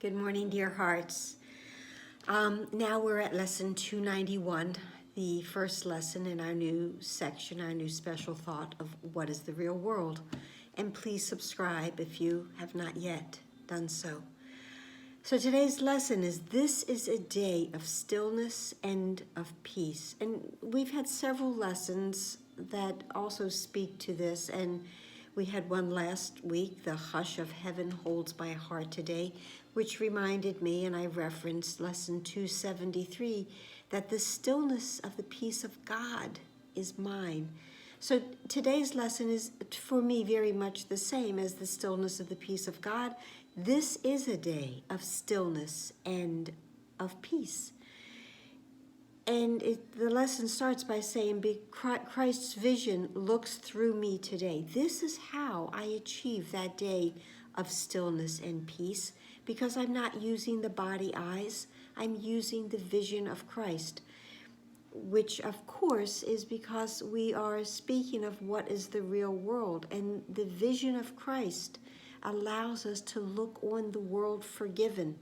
Good morning, dear hearts. Now we're at lesson 291, the first lesson in our new section, our new special thought of what is the real world. And please subscribe if you have not yet done so. So today's lesson is, this is a day of stillness and of peace. And we've had several lessons that also speak to this, and we had one last week, the hush of heaven holds my heart today, which reminded me, and I referenced lesson 273, that the stillness of the peace of God is mine. So today's lesson is, for me, very much the same as the stillness of the peace of God. This is a day of stillness and of peace. And the lesson starts by saying, Christ's vision looks through me today. This is how I achieve that day of stillness and peace, because I'm not using the body eyes, I'm using the vision of Christ, which of course is because we are speaking of what is the real world, and the vision of Christ allows us to look on the world forgiven.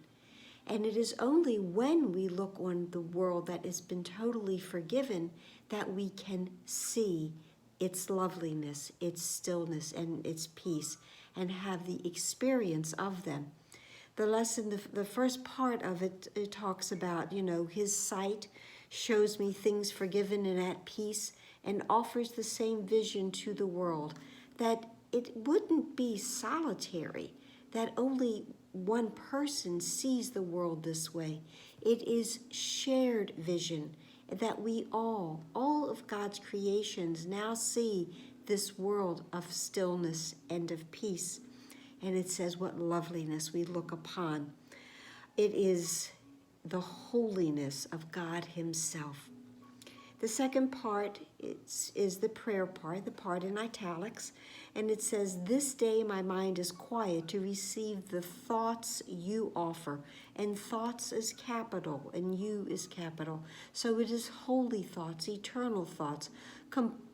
And it is only when we look on the world that has been totally forgiven that we can see its loveliness, its stillness, and its peace, and have the experience of them. The lesson, the first part of it, it talks about, his sight shows me things forgiven and at peace, and offers the same vision to the world, that it wouldn't be solitary, that only one person sees the world this way. It is shared vision, that we all of God's creations now see this world of stillness and of peace. And it says what loveliness we look upon. It is the holiness of God himself. The second part is the prayer part, the part in italics, and it says, this day my mind is quiet to receive the thoughts you offer. And thoughts is capital, and you is capital. So it is holy thoughts, eternal thoughts,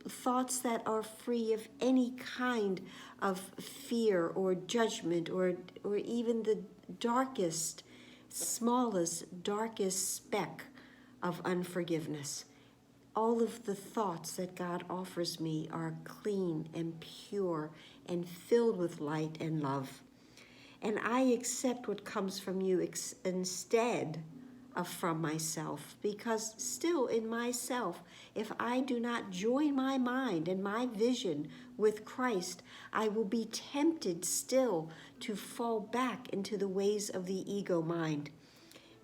thoughts that are free of any kind of fear or judgment, or even the darkest, smallest, darkest speck of unforgiveness. All of the thoughts that God offers me are clean and pure and filled with light and love. And I accept what comes from you instead of from myself, because still in myself, if I do not join my mind and my vision with Christ, I will be tempted still to fall back into the ways of the ego mind.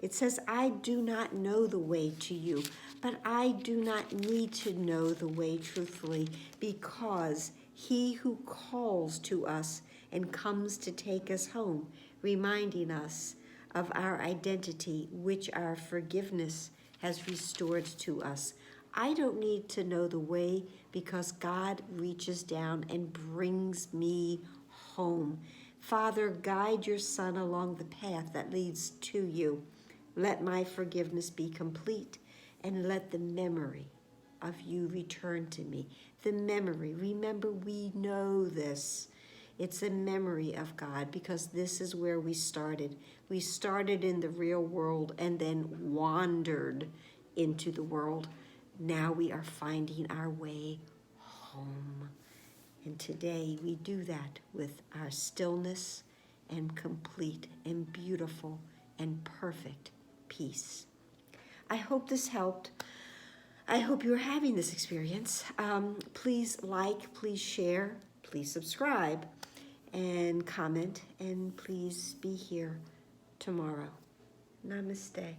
It says, I do not know the way to you, but I do not need to know the way truthfully, because he who calls to us and comes to take us home, reminding us of our identity, which our forgiveness has restored to us. I don't need to know the way, because God reaches down and brings me home. Father, guide your Son along the path that leads to you. Let my forgiveness be complete, and let the memory of you return to me. The memory, remember, we know this. It's a memory of God, because this is where we started. We started in the real world and then wandered into the world. Now we are finding our way home. And today we do that with our stillness and complete and beautiful and perfect peace. I hope this helped. I hope you're having this experience. Please like, please share, please subscribe, and comment, and please be here tomorrow. Namaste.